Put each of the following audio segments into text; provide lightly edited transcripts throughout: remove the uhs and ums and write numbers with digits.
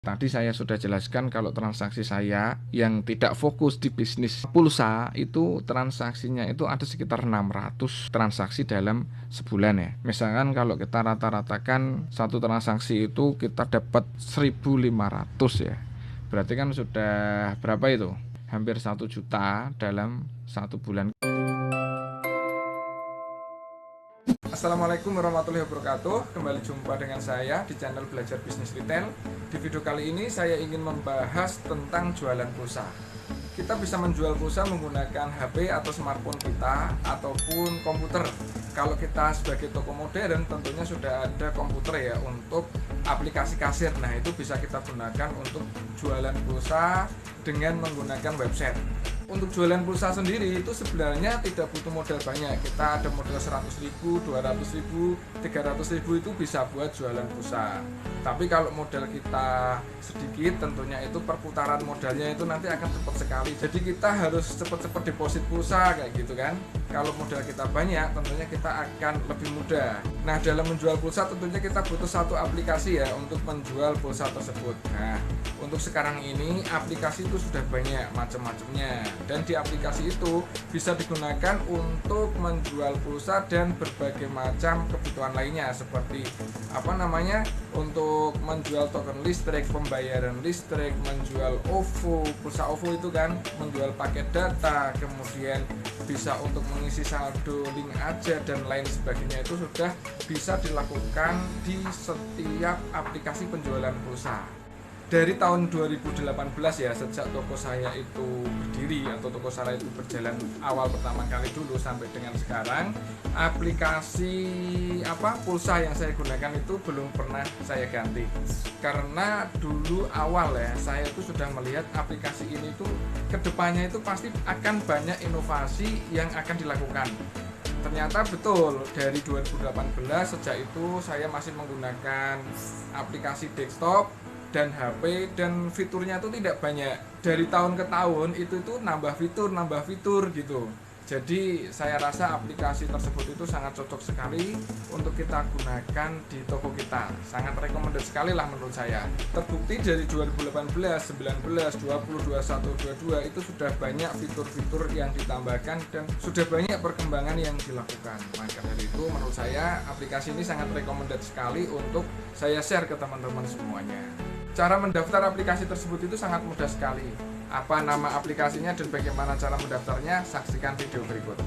Tadi saya sudah jelaskan kalau transaksi saya yang tidak fokus di bisnis pulsa itu transaksinya itu ada sekitar 600 transaksi dalam sebulan ya. Misalkan kalau kita rata-ratakan satu transaksi itu kita dapat 1.500 ya. Berarti kan sudah berapa itu? Hampir 1 juta dalam satu bulan. Assalamualaikum warahmatullahi wabarakatuh. Kembali jumpa dengan saya di channel Belajar Bisnis Retail. Di video kali ini saya ingin membahas tentang jualan pulsa. Kita bisa menjual pulsa menggunakan HP atau smartphone kita ataupun komputer. Kalau kita sebagai toko modern tentunya sudah ada komputer ya untuk aplikasi kasir. Nah, itu bisa kita gunakan untuk jualan pulsa dengan menggunakan website. Untuk jualan pulsa sendiri itu sebenarnya tidak butuh modal banyak. Kita ada modal 100.000, 200.000, 300.000 itu bisa buat jualan pulsa. Tapi kalau modal kita sedikit tentunya itu perputaran modalnya itu nanti akan cepat sekali. Jadi kita harus cepat-cepat deposit pulsa kayak gitu kan. Kalau modal kita banyak tentunya kita akan lebih mudah. Nah, dalam menjual pulsa tentunya kita butuh satu aplikasi ya untuk menjual pulsa tersebut. Nah, untuk sekarang ini aplikasi itu sudah banyak macam-macamnya. Dan di aplikasi itu bisa digunakan untuk menjual pulsa dan berbagai macam kebutuhan lainnya seperti untuk menjual token listrik, pembayaran listrik, menjual OVO, pulsa OVO itu kan menjual paket data, kemudian bisa untuk mengisi saldo link aja dan lain sebagainya. Itu sudah bisa dilakukan di setiap aplikasi penjualan pulsa. Dari tahun 2018 ya, sejak toko saya itu berdiri atau toko saya itu berjalan awal pertama kali dulu sampai dengan sekarang, aplikasi pulsa yang saya gunakan itu belum pernah saya ganti. Karena dulu awal ya, saya itu sudah melihat aplikasi ini tuh kedepannya itu pasti akan banyak inovasi yang akan dilakukan. Ternyata betul, dari 2018 sejak itu saya masih menggunakan aplikasi desktop dan HP, dan fiturnya itu tidak banyak. Dari tahun ke tahun itu nambah fitur gitu. Jadi saya rasa aplikasi tersebut itu sangat cocok sekali untuk kita gunakan di toko kita. Sangat recommended sekali lah menurut saya. Terbukti dari 2018, 19, 20, 21, 22 itu sudah banyak fitur-fitur yang ditambahkan dan sudah banyak perkembangan yang dilakukan. Maka dari itu menurut saya aplikasi ini sangat recommended sekali untuk saya share ke teman-teman semuanya. Cara mendaftar aplikasi tersebut itu sangat mudah sekali. Apa nama aplikasinya dan bagaimana cara mendaftarnya, saksikan video berikut.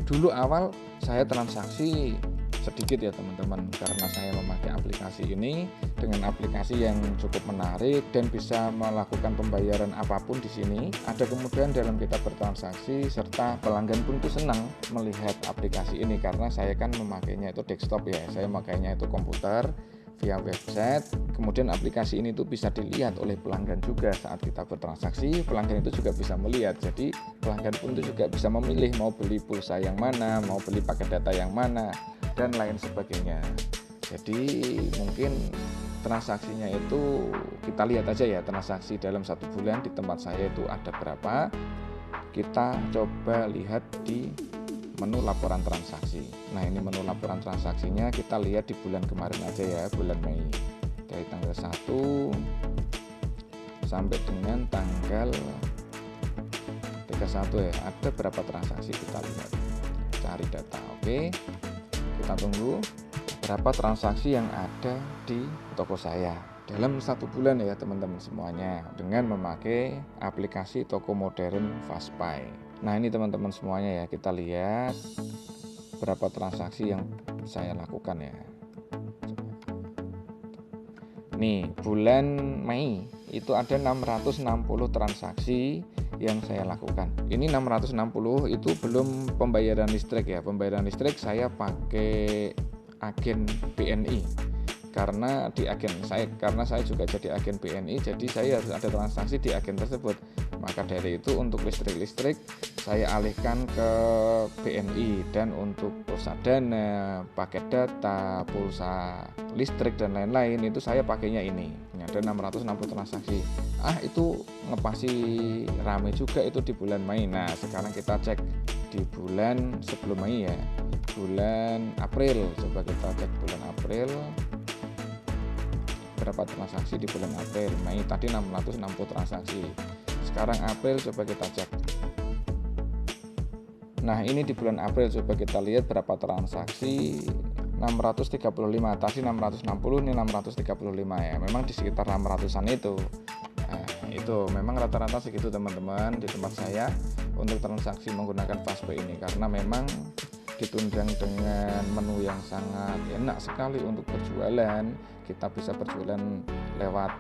Dulu awal saya transaksi sedikit ya teman-teman, karena saya memakai aplikasi ini dengan aplikasi yang cukup menarik dan bisa melakukan pembayaran apapun di sini. Ada kemudian dalam kita bertransaksi serta pelanggan pun itu senang melihat aplikasi ini karena saya kan memakainya itu desktop ya, saya memakainya itu komputer via website. Kemudian aplikasi ini tuh bisa dilihat oleh pelanggan juga saat kita bertransaksi. Pelanggan itu juga bisa melihat, jadi pelanggan pun itu juga bisa memilih mau beli pulsa yang mana, mau beli paket data yang mana, dan lain sebagainya. Jadi mungkin transaksinya itu kita lihat aja ya, transaksi dalam satu bulan di tempat saya itu ada berapa. Kita coba lihat di menu laporan transaksi. Nah, ini menu laporan transaksinya kita lihat di bulan kemarin aja ya, bulan Mei. Dari tanggal 1 sampai dengan tanggal 31 ya, ada berapa transaksi kita lihat. Cari data. Oke. Kita tunggu berapa transaksi yang ada di toko saya dalam satu bulan ya teman-teman semuanya dengan memakai aplikasi toko modern Fastbuy. Nah, ini teman-teman semuanya ya, kita lihat berapa transaksi yang saya lakukan ya. Nih, bulan Mei itu ada 660 transaksi yang saya lakukan. Ini 660 itu belum pembayaran listrik ya. Pembayaran listrik saya pakai agen BNI. Karena saya juga jadi agen BNI, jadi saya harus ada transaksi di agen tersebut. Maka dari itu untuk listrik saya alihkan ke BNI, dan untuk pulsa dana, paket data, pulsa listrik dan lain-lain itu saya pakainya ini. Ada 660 transaksi. Itu ngepasi rame juga itu di bulan Mei. Nah, sekarang kita cek di bulan sebelum Mei ya. Bulan April, coba kita cek bulan April. berapa transaksi di bulan April. Mei tadi 660 transaksi. Sekarang April coba kita cek. Nah, ini di bulan April coba kita lihat berapa transaksi. 635, tadi 660, ini 635 ya. Memang di sekitar 600-an itu. Nah, itu memang rata-rata segitu teman-teman di tempat saya untuk transaksi menggunakan Fastpay ini, karena memang ditunjang dengan menu yang sangat enak sekali untuk berjualan. Kita bisa berjualan lewat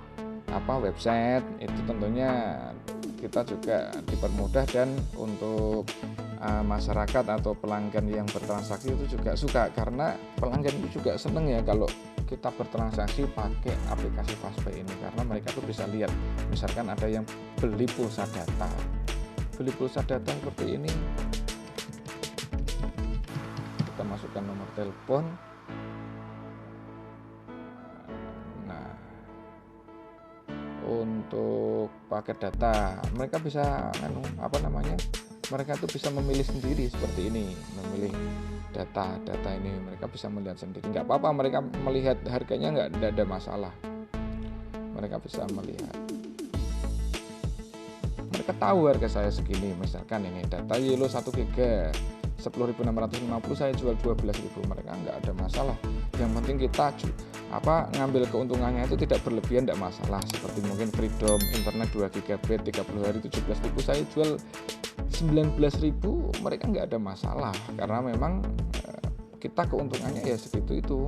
website, itu tentunya kita juga dipermudah, dan untuk masyarakat atau pelanggan yang bertransaksi itu juga suka, karena pelanggan itu juga seneng ya kalau kita bertransaksi pakai aplikasi Fastpay ini, karena mereka tuh bisa lihat, misalkan ada yang beli pulsa data seperti ini, kita masukkan nomor telepon. Nah, untuk paket data mereka bisa mereka tuh bisa memilih sendiri seperti ini, memilih data ini mereka bisa melihat sendiri, nggak apa-apa, mereka melihat harganya nggak ada masalah, mereka bisa melihat, mereka tahu harga saya segini. Misalkan ini data Yellow 1 GB 10.650, saya jual 12.000, mereka nggak ada masalah. Yang penting kita ngambil keuntungannya itu tidak berlebihan, tidak masalah. Seperti mungkin Freedom internet 2 GB 30 hari 17.000, saya jual 19.000, mereka nggak ada masalah, karena memang kita keuntungannya ya segitu itu,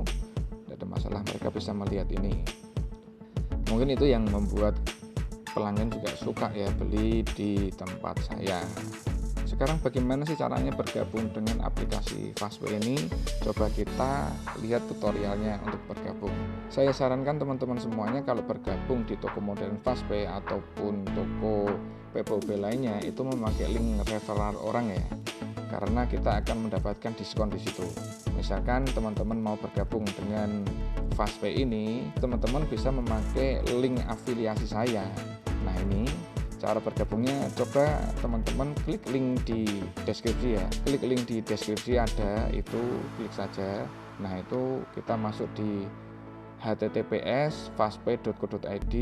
tidak ada masalah, mereka bisa melihat ini. Mungkin itu yang membuat pelanggan juga suka ya beli di tempat saya. Sekarang bagaimana sih caranya bergabung dengan aplikasi Fastpay ini? Coba kita lihat tutorialnya untuk bergabung. Saya sarankan teman-teman semuanya kalau bergabung di toko modern Fastpay ataupun toko PPOB lainnya itu memakai link referral orang ya, karena kita akan mendapatkan diskon di situ. Misalkan teman-teman mau bergabung dengan Fastpay ini, teman-teman bisa memakai link afiliasi saya. Nah, ini cara bergabungnya, coba teman-teman klik link di deskripsi ya, klik link di deskripsi ada, itu klik saja. Nah, itu kita masuk di https://fastpay.co.id/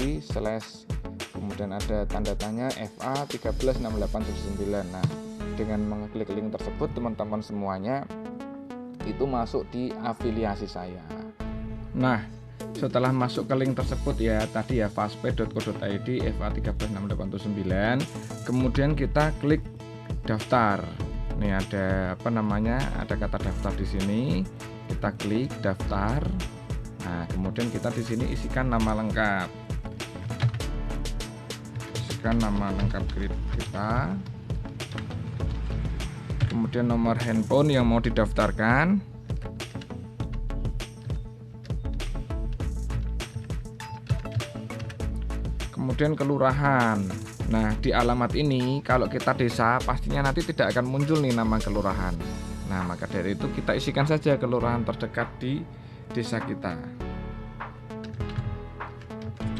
kemudian ada tanda tanya FA 136879. Nah, dengan mengklik link tersebut teman-teman semuanya itu masuk di afiliasi saya. Nah, setelah masuk ke link tersebut ya tadi ya fastpay.co.id FA 136879, kemudian kita klik daftar. Ini ada ada kata daftar di sini. Kita klik daftar. Nah, kemudian kita di sini isikan nama lengkap. Kita. Kemudian nomor handphone yang mau didaftarkan. Kemudian kelurahan. Nah, di alamat ini kalau kita desa pastinya nanti tidak akan muncul nih nama kelurahan. Nah, maka dari itu kita isikan saja kelurahan terdekat di desa kita.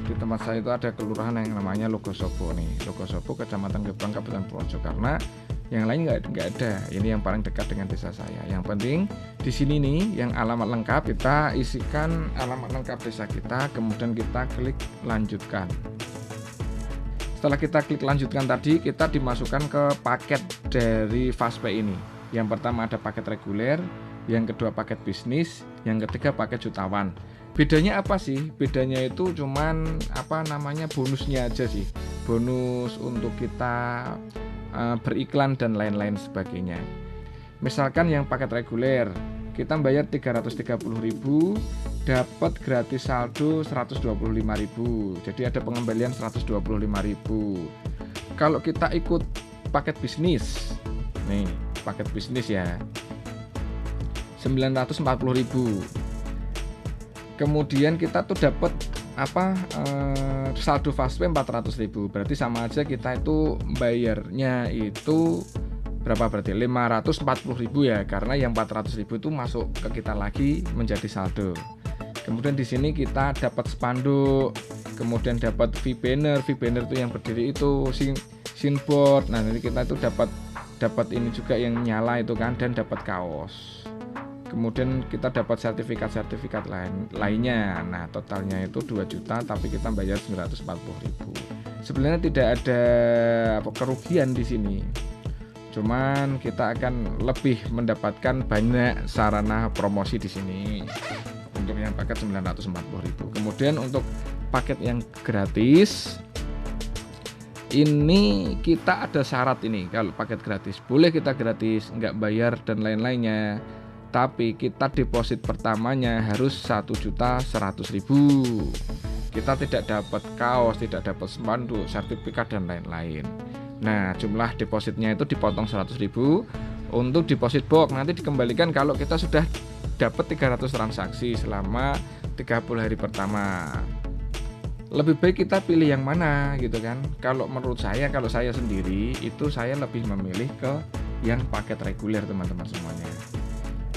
Di tempat saya itu ada kelurahan yang namanya Logosobo nih, Logosobo, Kecamatan Gebang, Kabupaten Purworejo, karena yang lain nggak ada. Ini yang paling dekat dengan desa saya. Yang penting di sini nih yang alamat lengkap, kita isikan alamat lengkap desa kita, kemudian kita klik lanjutkan. Setelah kita klik lanjutkan tadi, kita dimasukkan ke paket dari Fastpay ini. Yang pertama ada paket reguler, yang kedua paket bisnis, yang ketiga paket jutawan. Bedanya apa sih? Bedanya itu cuman bonusnya aja sih. Bonus untuk kita beriklan dan lain-lain sebagainya. Misalkan yang paket reguler, kita bayar 330.000, dapat gratis saldo 125.000. Jadi ada pengembalian 125.000. Kalau kita ikut paket bisnis, nih paket bisnis ya, 940.000. Kemudian kita tuh dapat saldo Fastpay 400.000. Berarti sama aja kita itu bayarnya itu berapa, berarti 540.000 ya, karena yang 400.000 itu masuk ke kita lagi menjadi saldo. Kemudian di sini kita dapat spanduk, kemudian dapat V-banner itu yang berdiri itu sinboard. Nah, nanti kita itu dapat ini juga yang nyala itu kan, dan dapat kaos. kemudian kita dapat sertifikat-sertifikat lainnya. Nah, totalnya itu 2 juta tapi kita bayar 940.000. Sebenarnya tidak ada kerugian di sini. Cuman kita akan lebih mendapatkan banyak sarana promosi di sini. Untuk yang paket 940.000. Kemudian untuk paket yang gratis ini kita ada syarat ini. Kalau paket gratis boleh kita gratis, nggak bayar dan lain-lainnya. Tapi kita deposit pertamanya harus 1.100.000. Kita tidak dapat kaos, tidak dapat spanduk, sertifikat dan lain-lain. Nah, jumlah depositnya itu dipotong 100.000 untuk deposit box. Nanti dikembalikan kalau kita sudah dapat 300 transaksi selama 30 hari pertama. Lebih baik kita pilih yang mana gitu kan. Kalau menurut saya, kalau saya sendiri itu saya lebih memilih ke yang paket reguler teman-teman semuanya.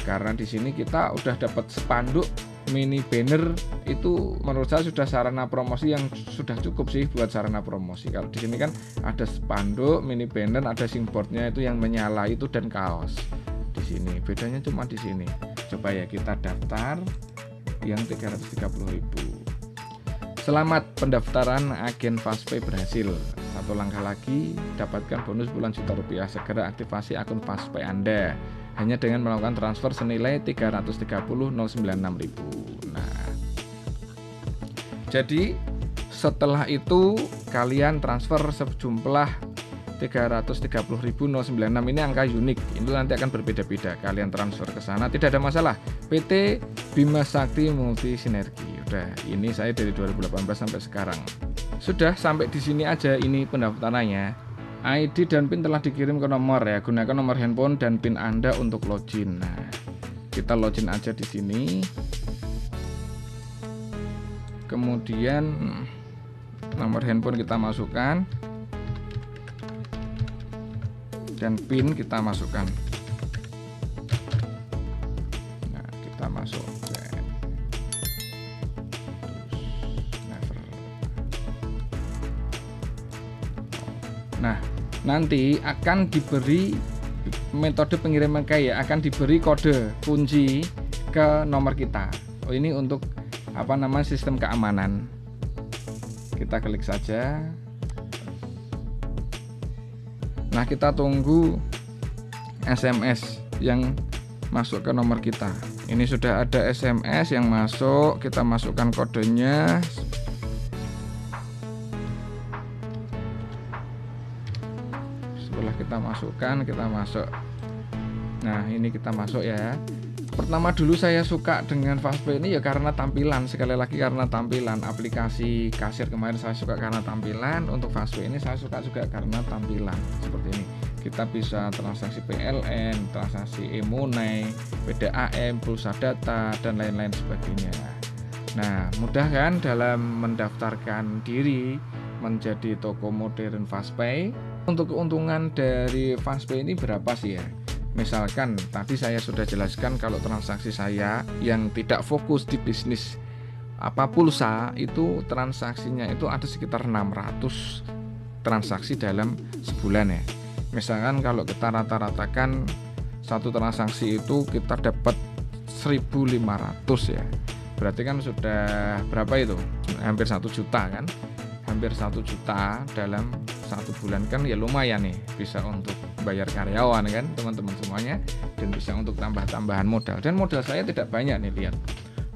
Karena di sini kita udah dapat spanduk, mini banner, itu menurut saya sudah sarana promosi yang sudah cukup sih buat sarana promosi. Kalau di sini kan ada spanduk, mini banner, ada singboardnya itu yang menyala itu dan kaos. Di sini bedanya cuma di sini. Coba ya kita daftar yang 330.000. Selamat pendaftaran agen Fastpay berhasil. Satu langkah lagi dapatkan bonus puluhan juta rupiah. Segera aktifasi akun Fastpay Anda hanya dengan melakukan transfer senilai 330.096.000. Nah, jadi setelah itu kalian transfer sejumlah 330.096 ini angka unik. Itu nanti akan berbeda-beda. Kalian transfer ke sana tidak ada masalah. PT Bima Sakti Multi Sinergi. Udah, ini saya dari 2018 sampai sekarang. Sudah sampai di sini aja ini pendaftarannya. ID dan PIN telah dikirim ke nomor ya. Gunakan nomor handphone dan PIN Anda untuk login. Nah, kita login aja di sini. Kemudian nomor handphone kita masukkan. Dan PIN kita masukkan. Nah, kita masuk. Nah, nanti akan diberi metode pengiriman akan diberi kode kunci ke nomor kita. Oh, ini untuk sistem keamanan. Kita klik saja. Nah, kita tunggu SMS yang masuk ke nomor kita. Ini sudah ada SMS yang masuk, kita masukkan kodenya. Setelah kita masukkan, kita masuk. Nah, ini kita masuk ya. Pertama dulu saya suka dengan Fastpay ini ya karena tampilan. Sekali lagi karena tampilan. Aplikasi kasir kemarin saya suka karena tampilan. Untuk Fastpay ini saya suka juga karena tampilan seperti ini. Kita bisa transaksi PLN, transaksi e-money, PDAM, pulsa data dan lain-lain sebagainya. Nah, mudah kan dalam mendaftarkan diri menjadi toko modern Fastpay. Untuk keuntungan dari Fastpay ini berapa sih ya? Misalkan tadi saya sudah jelaskan kalau transaksi saya yang tidak fokus di bisnis pulsa itu transaksinya itu ada sekitar 600 transaksi dalam sebulan ya. Misalkan kalau kita rata-ratakan satu transaksi itu kita dapat 1.500 ya. Berarti kan sudah berapa itu? Hampir 1 juta kan? Hampir 1 juta dalam 1 bulan kan ya lumayan nih, bisa untuk bayar karyawan kan teman-teman semuanya, dan bisa untuk tambah-tambahan modal. Dan modal saya tidak banyak nih, lihat.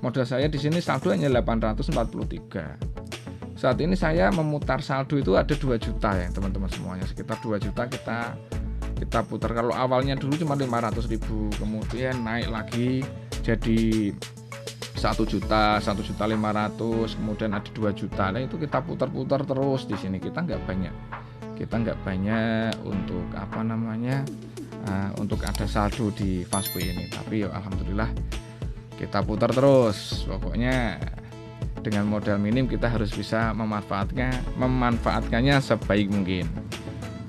Modal saya di sini saldo hanya 843. Saat ini saya memutar saldo itu ada 2 juta ya teman-teman semuanya, sekitar 2 juta kita putar. Kalau awalnya dulu cuma 500.000, kemudian naik lagi jadi 1 juta, 1.500.000, kemudian ada 2 juta. Nah, itu kita putar-putar terus di sini. Kita nggak banyak untuk untuk ada saldo di Fastpay ini. Tapi ya alhamdulillah kita putar terus. Pokoknya dengan modal minim kita harus bisa memanfaatkannya sebaik mungkin.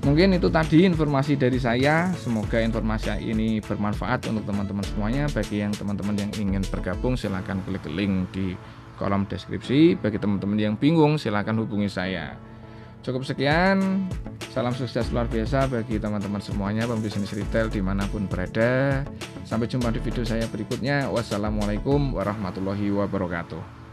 Mungkin itu tadi informasi dari saya. Semoga informasi ini bermanfaat untuk teman-teman semuanya. Bagi yang teman-teman yang ingin bergabung silahkan klik link di kolom deskripsi. Bagi teman-teman yang bingung silahkan hubungi saya. Cukup sekian. Salam sukses luar biasa bagi teman-teman semuanya pembisnis retail dimanapun berada. Sampai jumpa di video saya berikutnya. Wassalamualaikum warahmatullahi wabarakatuh.